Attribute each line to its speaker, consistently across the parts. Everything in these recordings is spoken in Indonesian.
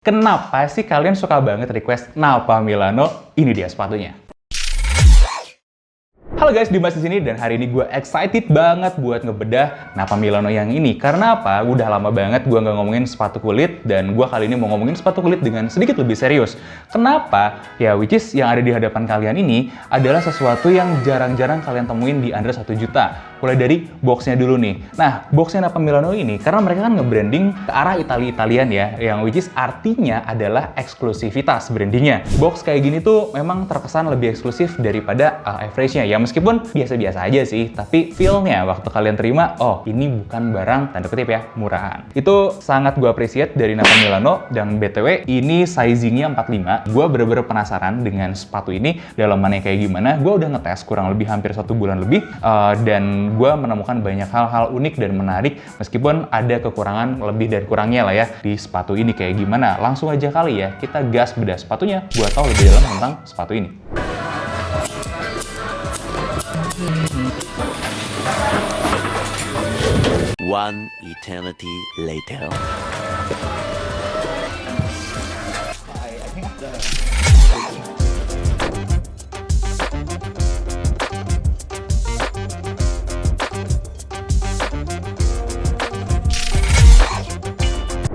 Speaker 1: Kenapa sih kalian suka banget request Napa Milano? Ini dia sepatunya. Halo guys, Dimas di sini dan hari ini gue excited banget buat ngebedah Napa Milano yang ini. Karena apa? Udah lama banget gue nggak ngomongin sepatu kulit dan gue kali ini mau ngomongin sepatu kulit dengan sedikit lebih serius. Kenapa? Ya, which is yang ada di hadapan kalian ini adalah sesuatu yang jarang-jarang kalian temuin di under 1 juta. Mulai dari boxnya dulu nih. Nah, boxnya Napa Milano ini, karena mereka kan nge-branding ke arah Itali-Italian ya, yang which is artinya adalah eksklusivitas brandingnya. Box kayak gini tuh memang terkesan lebih eksklusif daripada average-nya. Ya meskipun biasa-biasa aja sih, tapi feel-nya waktu kalian terima, oh ini bukan barang, tanda kutip ya, murahan. Itu sangat gue appreciate dari Napa Milano, dan BTW ini sizingnya 45. Gue bener-bener penasaran dengan sepatu ini, dalamannya kayak gimana. Gue udah ngetes kurang lebih hampir 1 bulan lebih, dan gue menemukan banyak hal-hal unik dan menarik meskipun ada kekurangan lebih dan kurangnya lah ya di sepatu ini kayak gimana. Langsung aja kali ya kita gas bedah sepatunya buat tahu lebih dalam tentang sepatu ini.
Speaker 2: One eternity later.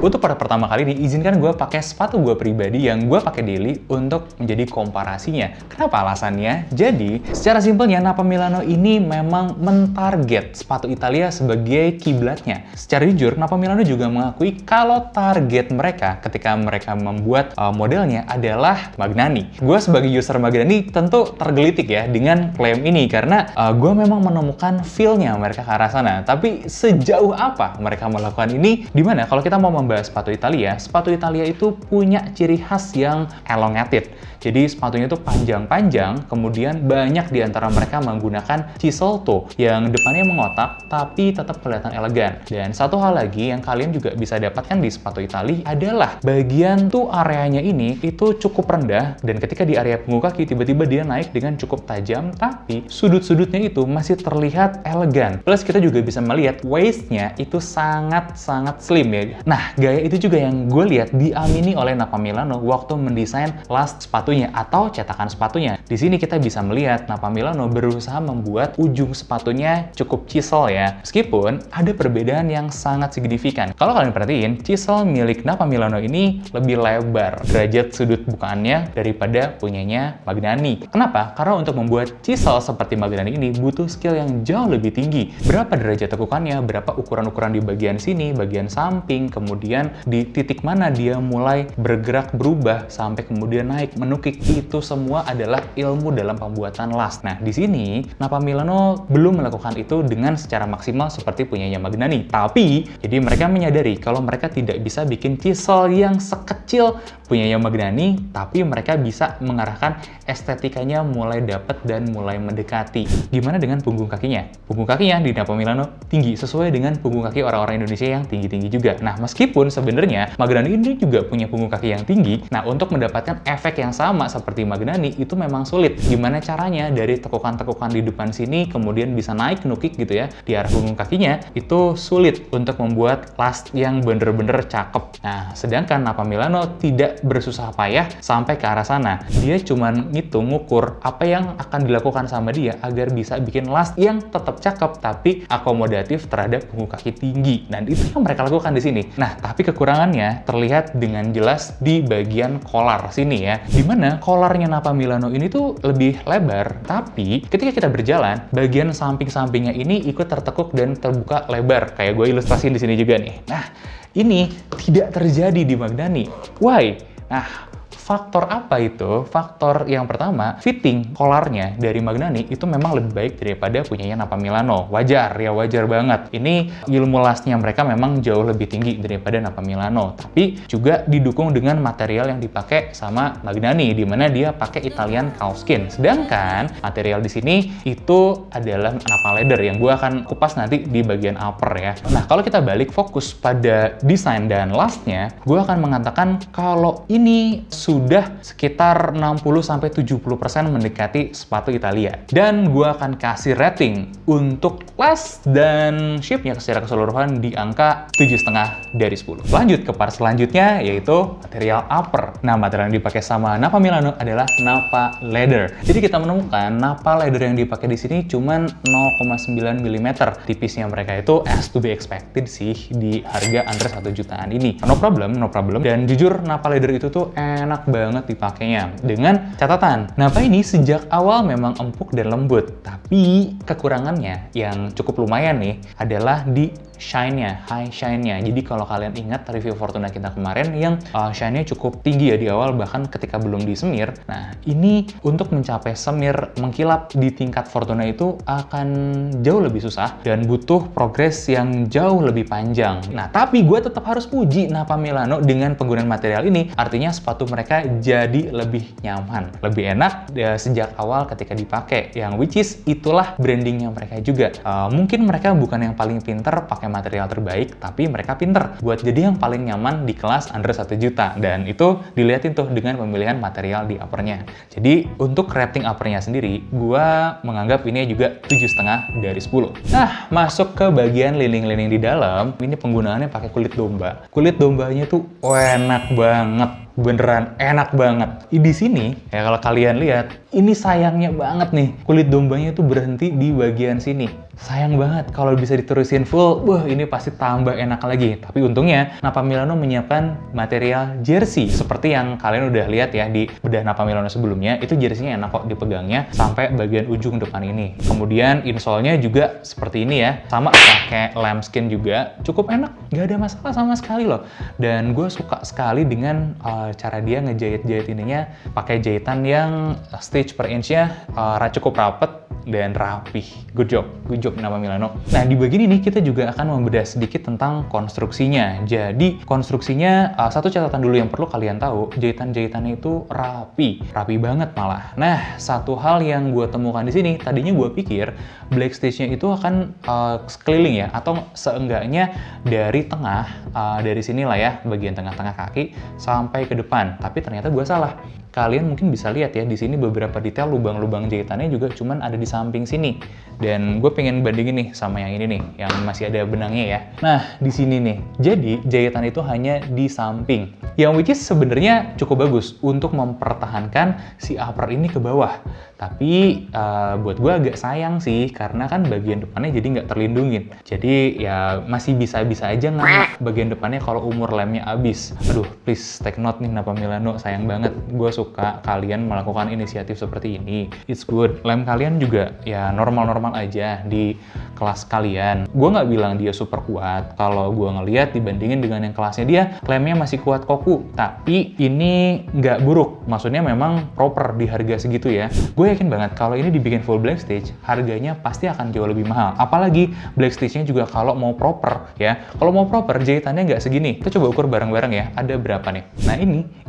Speaker 1: Untuk pada pertama kali nih, izinkan gue pakai sepatu gue pribadi yang gue pakai daily untuk menjadi komparasinya. Kenapa alasannya? Jadi, secara simpelnya Napa Milano ini memang mentarget sepatu Italia sebagai kiblatnya. Secara jujur, Napa Milano juga mengakui kalau target mereka ketika mereka membuat modelnya adalah Magnani. Gue sebagai user Magnani tentu tergelitik ya dengan klaim ini karena gue memang menemukan feel-nya mereka ke arah sana. Tapi sejauh apa mereka melakukan ini? Dimana kalau kita mau membahas sepatu Italia itu punya ciri khas yang elongated. Jadi sepatunya itu panjang-panjang, kemudian banyak di antara mereka menggunakan chisel toe yang depannya mengotak tapi tetap kelihatan elegan. Dan satu hal lagi yang kalian juga bisa dapatkan di sepatu Italia adalah bagian toe areanya ini itu cukup rendah dan ketika di area punggung kaki tiba-tiba dia naik dengan cukup tajam tapi sudut-sudutnya itu masih terlihat elegan. Plus kita juga bisa melihat waist-nya itu sangat-sangat slim ya. Nah, gaya itu juga yang gue lihat diamini oleh Napa Milano waktu mendesain last sepatunya atau cetakan sepatunya. Di sini kita bisa melihat Napa Milano berusaha membuat ujung sepatunya cukup chisel ya. Meskipun ada perbedaan yang sangat signifikan. Kalau kalian perhatiin, chisel milik Napa Milano ini lebih lebar derajat sudut bukaannya daripada punyanya Magnani. Kenapa? Karena untuk membuat chisel seperti Magnani ini butuh skill yang jauh lebih tinggi. Berapa derajat tekukannya, berapa ukuran-ukuran di bagian sini, bagian samping, kemudian di titik mana dia mulai bergerak berubah sampai kemudian naik menukik, itu semua adalah ilmu dalam pembuatan last. Nah, di sini Napa Milano belum melakukan itu dengan secara maksimal seperti punyanya Magnani. Tapi, jadi mereka menyadari kalau mereka tidak bisa bikin chisel yang sekecil punyanya Magnani, tapi mereka bisa mengarahkan estetikanya mulai dapat dan mulai mendekati. Gimana dengan punggung kakinya? Punggung kakinya di Napa Milano tinggi, sesuai dengan punggung kaki orang-orang Indonesia yang tinggi-tinggi juga. Nah, meskipun sebenarnya Magnani ini juga punya punggung kaki yang tinggi, nah untuk mendapatkan efek yang sama seperti Magnani itu memang sulit. Gimana caranya dari tekukan-tekukan di depan sini kemudian bisa naik nukik gitu ya di arah punggung kakinya, itu sulit untuk membuat last yang bener-bener cakep. Nah, sedangkan Napa Milano tidak bersusah payah sampai ke arah sana. Dia cuman ngitung, ngukur apa yang akan dilakukan sama dia agar bisa bikin last yang tetap cakep tapi akomodatif terhadap punggung kaki tinggi. Dan itu yang mereka lakukan di sini. Nah, tapi kekurangannya terlihat dengan jelas di bagian collar sini ya. Dimana collarnya Napa Milano ini tuh lebih lebar, tapi ketika kita berjalan, bagian samping-sampingnya ini ikut tertekuk dan terbuka lebar. Kayak gue ilustrasiin di sini juga nih. Nah, ini tidak terjadi di Magnani. Why? Nah, faktor apa itu? Faktor yang pertama, fitting collarnya dari Magnani itu memang lebih baik daripada punyanya Napa Milano. Wajar ya, wajar banget. Ini ilmu lastnya mereka memang jauh lebih tinggi daripada Napa Milano. Tapi juga didukung dengan material yang dipakai sama Magnani, di mana dia pakai Italian calfskin. Sedangkan material di sini itu adalah Napa leather yang gue akan kupas nanti di bagian upper ya. Nah, kalau kita balik fokus pada desain dan lastnya, gue akan mengatakan kalau ini sudah sekitar 60-70% mendekati sepatu Italia. Dan gue akan kasih rating untuk kelas dan shape-nya secara keseluruhan di angka 7,5 dari 10. Lanjut ke part selanjutnya, yaitu material upper. Nah, material yang dipakai sama Nappa Milano adalah Nappa Leather. Jadi kita menemukan Nappa Leather yang dipakai di sini cuman 0,9 mm. Tipisnya mereka itu as to be expected sih di harga under 1 jutaan ini. No problem. Dan jujur Nappa Leather itu tuh enak banget dipakainya. Dengan catatan, Nappa ini sejak awal memang empuk dan lembut. Tapi kekurangannya yang cukup lumayan nih adalah di shine-nya, high shine-nya. Jadi kalau kalian ingat review Fortuna kita kemarin yang shine-nya cukup tinggi ya di awal, bahkan ketika belum disemir. Nah, ini untuk mencapai semir mengkilap di tingkat Fortuna itu akan jauh lebih susah dan butuh progres yang jauh lebih panjang. Nah, tapi gue tetap harus puji Nappa Milano dengan penggunaan material ini. Artinya sepatu mereka jadi lebih nyaman, lebih enak ya, sejak awal ketika dipakai. Yang which is itulah brandingnya mereka juga. Mungkin mereka bukan yang paling pinter pakai material terbaik, tapi mereka pinter buat jadi yang paling nyaman di kelas under 1 juta. Dan itu dilihatin tuh dengan pemilihan material di uppernya. Jadi untuk rating uppernya sendiri, gua menganggap ini juga 7,5 dari 10. Nah, masuk ke bagian lining-lining di dalam, ini penggunaannya pakai kulit domba. Kulit dombanya tuh enak banget. Beneran enak banget. Di sini, ya kalau kalian lihat, ini sayangnya banget nih, kulit dombanya tuh berhenti di bagian sini. Sayang banget, kalau bisa diterusin full, wah ini pasti tambah enak lagi. Tapi untungnya, Nappa Milano menyiapkan material jersey. Seperti yang kalian udah lihat ya di bedah Nappa Milano sebelumnya, itu jersey-nya enak kok dipegangnya sampai bagian ujung depan ini. Kemudian insole-nya juga seperti ini ya, sama pakai lambskin juga, cukup enak, nggak ada masalah sama sekali loh. Dan gue suka sekali dengan cara dia ngejahit-jahit ininya pakai jahitan yang stitch per inch-nya cukup rapet dan rapih. Good job Nappa Milano. Nah, di bagian ini kita juga akan membedah sedikit tentang konstruksinya. Jadi, konstruksinya satu catatan dulu yang perlu kalian tahu, jahitan-jahitannya itu rapi banget malah. Nah, satu hal yang gue temukan di sini, tadinya gue pikir black stitch-nya itu akan sekeliling ya, atau seenggaknya dari tengah, dari sini lah ya, bagian tengah-tengah kaki sampai ke depan. Tapi ternyata gue salah. Kalian mungkin bisa lihat ya, di sini beberapa detail lubang-lubang jahitannya juga cuman ada di samping sini. Dan gue pengen bandingin nih sama yang ini nih, yang masih ada benangnya ya. Nah, di sini nih. Jadi, jahitan itu hanya di samping. Yang which is sebenarnya cukup bagus untuk mempertahankan si upper ini ke bawah. Tapi, buat gue agak sayang sih, karena kan bagian depannya jadi nggak terlindungin. Jadi, ya masih bisa-bisa aja nggak bagian depannya kalau umur lemnya habis. Aduh, please take note nih Nappa Milano, sayang banget. Gue suka kalian melakukan inisiatif seperti ini. It's good. Lem kalian juga ya normal-normal aja di kelas kalian. Gue nggak bilang dia super kuat. Kalau gue ngeliat dibandingin dengan yang kelasnya dia, lemnya masih kuat koku. Tapi ini nggak buruk. Maksudnya memang proper di harga segitu ya. Gue yakin banget kalau ini dibikin full black stitch, harganya pasti akan jauh lebih mahal. Apalagi black stitch-nya juga kalau mau proper ya. Kalau mau proper, jahitannya nggak segini. Kita coba ukur bareng-bareng ya. Ada berapa nih? Nah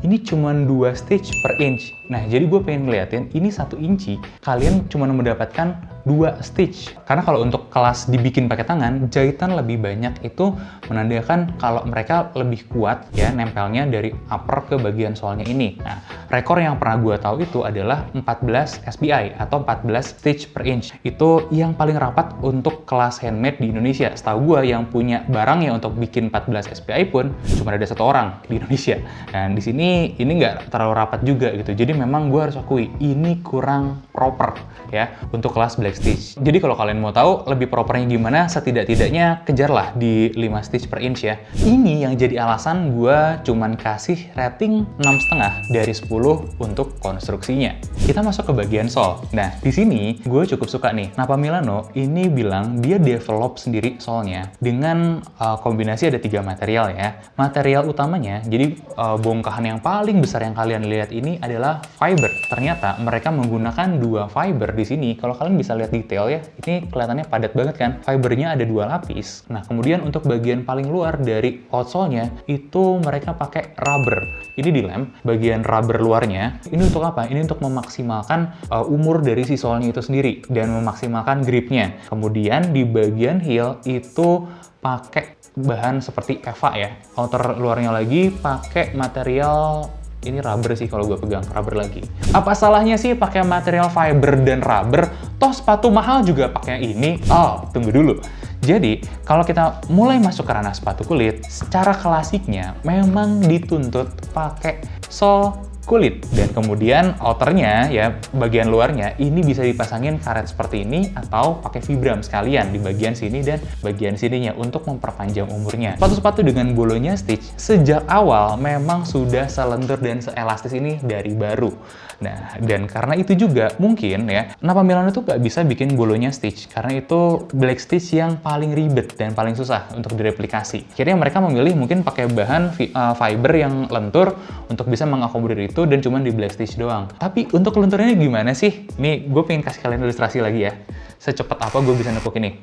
Speaker 1: ini cuma 2 stitch per inch. Nah, jadi gue pengen ngeliatin, ini 1 inci, kalian cuma mendapatkan 2 stitch. Karena kalau untuk kelas dibikin pakai tangan, jahitan lebih banyak itu menandakan kalau mereka lebih kuat ya nempelnya dari upper ke bagian soalnya ini. Nah, rekor yang pernah gue tahu itu adalah 14 SPI atau 14 stitch per inch. Itu yang paling rapat untuk kelas handmade di Indonesia. Setahu gue yang punya barangnya untuk bikin 14 SPI pun cuma ada 1 orang di Indonesia. Dan di sini ini nggak terlalu rapat juga gitu. Jadi memang gue harus akui ini kurang proper ya untuk kelas black stitch. Jadi kalau kalian mau tahu lebih propernya gimana, setidak-tidaknya kejarlah di 5 stitch per inch ya. Ini yang jadi alasan gue cuman kasih rating 6,5 dari 10 untuk konstruksinya. Kita masuk ke bagian sole. Nah, di sini gue cukup suka nih. Nappa Milano ini bilang dia develop sendiri solnya dengan kombinasi ada 3 material ya. Material utamanya, jadi bongkahan yang paling besar yang kalian lihat ini adalah fiber. Ternyata mereka menggunakan 2 fiber di sini. Kalau kalian bisa lihat detail ya, ini kelihatannya padat banget kan. Fibernya ada 2 lapis. Nah, kemudian untuk bagian paling luar dari outsole-nya itu mereka pakai rubber. Ini dilem bagian rubber luarnya. Ini untuk apa? Ini untuk memaksimalkan umur dari si sole-nya itu sendiri dan memaksimalkan gripnya. Kemudian di bagian heel itu pakai bahan seperti EVA ya. Outer luarnya lagi pakai material Ini rubber sih kalau gue pegang, rubber lagi. Apa salahnya sih pakai material fiber dan rubber? Toh sepatu mahal juga pakai ini. Oh, tunggu dulu. Jadi, kalau kita mulai masuk ke ranah sepatu kulit, secara klasiknya memang dituntut pakai sol kulit. Dan kemudian outernya, ya bagian luarnya, ini bisa dipasangin karet seperti ini atau pakai vibram sekalian di bagian sini dan bagian sininya untuk memperpanjang umurnya. Sepatu-sepatu dengan bolonya stitch sejak awal memang sudah selentur dan seelastis ini dari baru. Nah, dan karena itu juga mungkin ya, Napa Milano tuh nggak bisa bikin bolonya stitch karena itu black stitch yang paling ribet dan paling susah untuk direplikasi. Akhirnya mereka memilih mungkin pakai bahan fiber yang lentur untuk bisa mengakomodir itu dan cuma di black stitch doang. Tapi untuk lenturnya gimana sih? Nih, gue pengen kasih kalian ilustrasi lagi ya. Secepat apa gue bisa nepuk ini?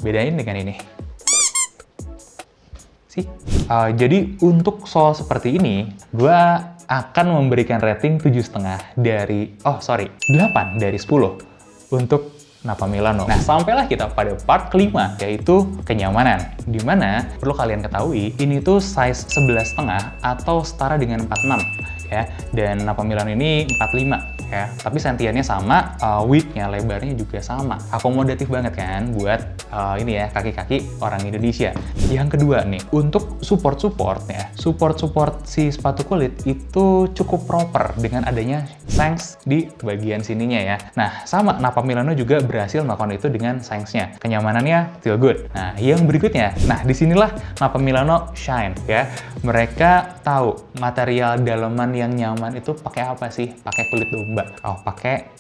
Speaker 1: Bedain dengan ini. Sih. Jadi untuk sol seperti ini, gue akan memberikan rating 7,5 dari, 8 dari 10 untuk Napa Milano. Nah, sampailah kita pada part kelima, yaitu kenyamanan. Dimana perlu kalian ketahui, ini tuh size 11,5 atau setara dengan 46 ya. Dan Napa Milano ini 45 ya. Tapi sentiannya sama, width-nya, lebarnya juga sama. Akomodatif banget kan buat ini ya, kaki-kaki orang Indonesia. Yang kedua nih, untuk support si sepatu kulit itu cukup proper dengan adanya sanks di bagian sininya ya. Nah, sama Napa Milano juga berhasil melakukan itu dengan sanksnya. Kenyamanannya still good. Nah, yang berikutnya, disinilah Napa Milano shine ya. Mereka tahu material daleman yang nyaman itu pakai apa sih? Pakai kulit domba. Oh, pakai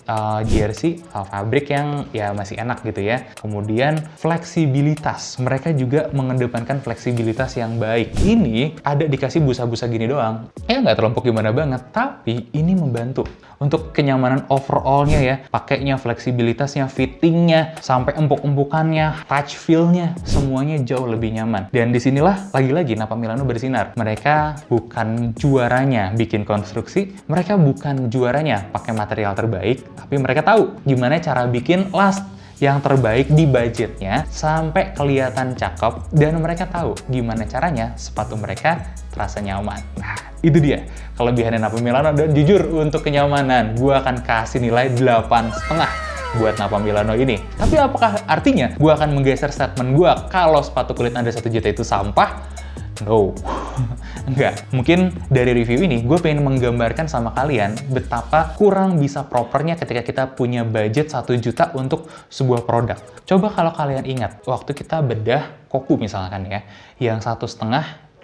Speaker 1: jersey fabrik yang ya masih enak gitu ya. Kemudian fleksibilitas. Mereka juga mengedepankan fleksibilitas yang baik. Ini ada dikasih busa-busa gini doang. Ya nggak terlampau gimana banget, tapi ini membantu untuk kenyamanan overall-nya ya. Pakainya, fleksibilitasnya, fittingnya, sampai empuk-empukannya, touch feel-nya, semuanya jauh lebih nyaman. Dan disinilah lagi-lagi Napa Milano bersinar. Mereka bukan juaranya bikin konstruksi, mereka bukan juaranya pakai material terbaik, tapi mereka tahu gimana cara bikin last yang terbaik di budgetnya sampai kelihatan cakep, dan mereka tahu gimana caranya sepatu mereka terasa nyaman. Nah, itu dia kelebihannya Napa Milano, dan jujur untuk kenyamanan gue akan kasih nilai 8,5 buat Napa Milano ini. Tapi apakah artinya gue akan menggeser statement gue kalau sepatu kulit Anda 1 juta itu sampah? No. Enggak. Mungkin dari review ini, gue pengen menggambarkan sama kalian betapa kurang bisa propernya ketika kita punya budget 1 juta untuk sebuah produk. Coba kalau kalian ingat, waktu kita bedah Koku misalkan ya, yang 1,5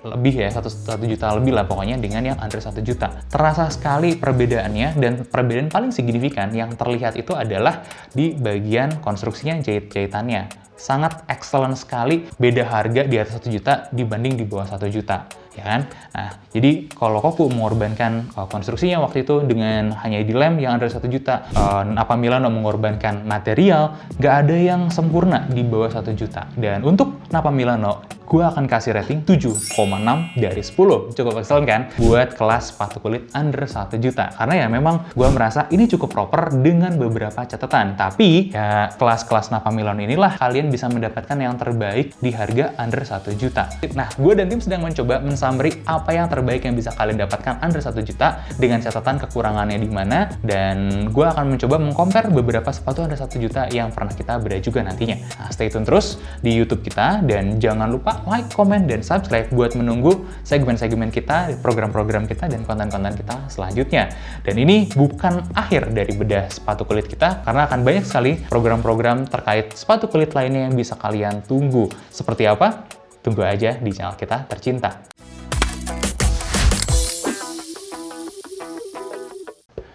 Speaker 1: lebih ya, 1 juta lebih lah pokoknya dengan yang under 1 juta. Terasa sekali perbedaannya, dan perbedaan paling signifikan yang terlihat itu adalah di bagian konstruksinya, jahit-jahitannya. Sangat excellent sekali beda harga di atas 1 juta dibanding di bawah 1 juta. Ya kan? Nah, jadi kalau Koku mengorbankan konstruksinya waktu itu dengan hanya di lem yang under 1 juta, Napa Milano mengorbankan material, nggak ada yang sempurna di bawah 1 juta. Dan untuk Napa Milano, gue akan kasih rating 7,6 dari 10. Cukup excellent kan? Buat kelas sepatu kulit under 1 juta. Karena ya memang gue merasa ini cukup proper dengan beberapa catatan. Tapi ya kelas-kelas Napa Milano inilah kalian bisa mendapatkan yang terbaik di harga under 1 juta. Nah, gue dan tim sedang mencoba mensummary apa yang terbaik yang bisa kalian dapatkan under 1 juta dengan catatan kekurangannya di mana, dan gue akan mencoba mengcompare beberapa sepatu under 1 juta yang pernah kita bedah juga nantinya. Nah, stay tune terus di YouTube kita, dan jangan lupa like, comment, dan subscribe buat menunggu segmen-segmen kita, program-program kita, dan konten-konten kita selanjutnya. Dan ini bukan akhir dari bedah sepatu kulit kita, karena akan banyak sekali program-program terkait sepatu kulit lainnya yang bisa kalian tunggu. Seperti apa? Tunggu aja di channel kita tercinta.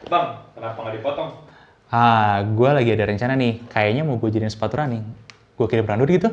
Speaker 1: Bang, kenapa nggak dipotong? Gue lagi ada rencana nih. Kayaknya mau gue jadiin sepatu running. Gue kirim random gitu.